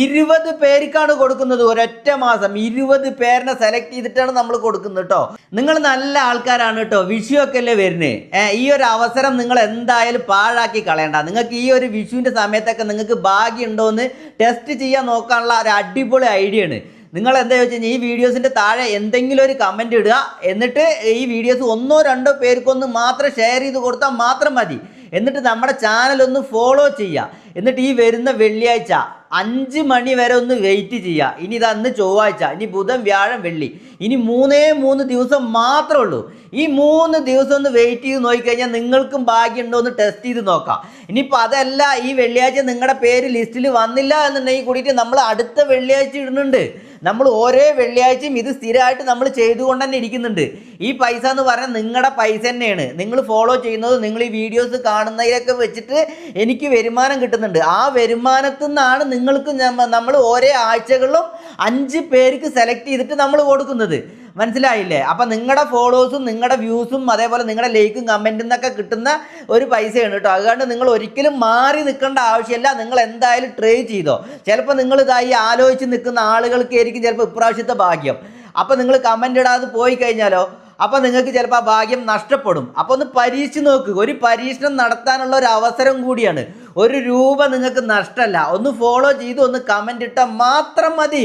20 പേർക്കാണ് കൊടുക്കുന്നത്. ഒരൊറ്റ മാസം 20 പേരിനെ സെലക്ട് ചെയ്തിട്ടാണ് നമ്മൾ കൊടുക്കുന്നത് കേട്ടോ. നിങ്ങൾ നല്ല ആൾക്കാരാണ് കേട്ടോ. വിഷു ഒക്കെ അല്ലേ വരുന്നത്. ഈ ഒരു അവസരം നിങ്ങൾ എന്തായാലും പാഴാക്കി കളയണ്ട. നിങ്ങൾക്ക് ഈ ഒരു വിഷുവിൻ്റെ സമയത്തൊക്കെ നിങ്ങൾക്ക് ഭാഗ്യം ഉണ്ടോ എന്ന് ടെസ്റ്റ് ചെയ്യാൻ നോക്കാനുള്ള ഒരു അടിപൊളി ഐഡിയ ആണ്. നിങ്ങൾ എന്താ വെച്ച് കഴിഞ്ഞാൽ ഈ വീഡിയോസിൻ്റെ താഴെ എന്തെങ്കിലും ഒരു കമൻറ്റ് ഇടുക. എന്നിട്ട് ഈ വീഡിയോസ് 1-2 പേർക്കൊന്ന് മാത്രം ഷെയർ ചെയ്ത് കൊടുത്താൽ മാത്രം മതി. എന്നിട്ട് നമ്മുടെ ചാനലൊന്ന് ഫോളോ ചെയ്യുക. എന്നിട്ട് ഈ വരുന്ന വെള്ളിയാഴ്ച 5 മണി വരെ ഒന്ന് വെയിറ്റ് ചെയ്യുക. ഇനി ഇതന്ന് ചൊവ്വാഴ്ച, ഇനി ബുധൻ, വ്യാഴം, വെള്ളി, ഇനി 3 ദിവസം മാത്രമേ ഉള്ളൂ. ഈ 3 ദിവസം ഒന്ന് വെയിറ്റ് ചെയ്ത് നോക്കിക്കഴിഞ്ഞാൽ നിങ്ങൾക്കും ഭാഗ്യം ഉണ്ടോ എന്ന് ടെസ്റ്റ് ചെയ്ത് നോക്കാം. ഇനിയിപ്പോൾ അതല്ല, ഈ വെള്ളിയാഴ്ച നിങ്ങളുടെ പേര് ലിസ്റ്റിൽ വന്നില്ല എന്നുണ്ടെങ്കിൽ കൂടിയിട്ട് നമ്മൾ അടുത്ത വെള്ളിയാഴ്ച ഇടുന്നുണ്ട്. നമ്മൾ ഓരോ വെള്ളിയാഴ്ചയും ഇത് സ്ഥിരമായിട്ട് നമ്മൾ ചെയ്തുകൊണ്ട് തന്നെ ഇരിക്കുന്നുണ്ട്. ഈ പൈസ എന്ന് പറഞ്ഞാൽ നിങ്ങളുടെ പൈസ തന്നെയാണ്. നിങ്ങൾ ഫോളോ ചെയ്യുന്നത്, നിങ്ങൾ ഈ വീഡിയോസ് കാണുന്നതിലൊക്കെ വെച്ചിട്ട് എനിക്ക് വരുമാനം കിട്ടുന്നുണ്ട്. ആ വരുമാനത്തിൽ നിന്നാണ് നിങ്ങൾക്ക് നമ്മൾ ഓരോ ആഴ്ചകളിലും 5 പേർക്ക് സെലക്ട് ചെയ്തിട്ട് നമ്മൾ കൊടുക്കുന്നത്. മനസ്സിലായില്ലേ? അപ്പം നിങ്ങളുടെ ഫോളോവേഴ്സും നിങ്ങളുടെ വ്യൂസും അതേപോലെ നിങ്ങളുടെ ലൈക്കും കമൻറ്റിൽ നിന്നൊക്കെ കിട്ടുന്ന ഒരു പൈസയാണ് കേട്ടോ. അതുകൊണ്ട് നിങ്ങൾ ഒരിക്കലും മാറി നിൽക്കേണ്ട ആവശ്യമില്ല. നിങ്ങൾ എന്തായാലും ട്രൈ ചെയ്തോ. ചിലപ്പോൾ നിങ്ങൾ ഇതായി ആലോചിച്ച് നിൽക്കുന്ന ആളുകൾക്കായിരിക്കും ചിലപ്പോൾ ഇപ്രാവശ്യത്തെ ഭാഗ്യം. അപ്പം നിങ്ങൾ കമൻ്റ് ഇടാതെ പോയി കഴിഞ്ഞാലോ, അപ്പോൾ നിങ്ങൾക്ക് ചിലപ്പോൾ ആ ഭാഗ്യം നഷ്ടപ്പെടും. അപ്പോൾ ഒന്ന് പരീക്ഷിച്ച് നോക്കുക. ഒരു പരീക്ഷണം നടത്താനുള്ള ഒരു അവസരം കൂടിയാണ്. 1 രൂപ നിങ്ങൾക്ക് നഷ്ടമല്ല. ഒന്ന് ഫോളോ ചെയ്ത് ഒന്ന് കമൻ്റ് ഇട്ടാൽ മാത്രം മതി.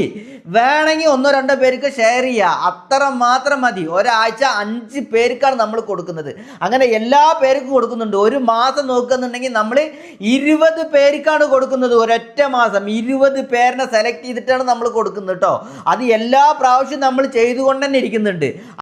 വേണമെങ്കിൽ 1-2 പേർക്ക് ഷെയർ ചെയ്യുക, അത്ര മാത്രം മതി. ഒരാഴ്ച 5 പേർക്കാണ് നമ്മൾ കൊടുക്കുന്നത്. അങ്ങനെ എല്ലാ പേർക്കും കൊടുക്കുന്നുണ്ട്. ഒരു മാസം നോക്കുന്നുണ്ടെങ്കിൽ നമ്മൾ 20 പേർക്കാണ് കൊടുക്കുന്നത്. ഒരൊറ്റ മാസം 20 പേരിനെ സെലക്ട് ചെയ്തിട്ടാണ് നമ്മൾ കൊടുക്കുന്നത് കേട്ടോ. അത് എല്ലാ പ്രാവശ്യവും നമ്മൾ ചെയ്തുകൊണ്ട് തന്നെ ഇരിക്കുന്നുണ്ട്.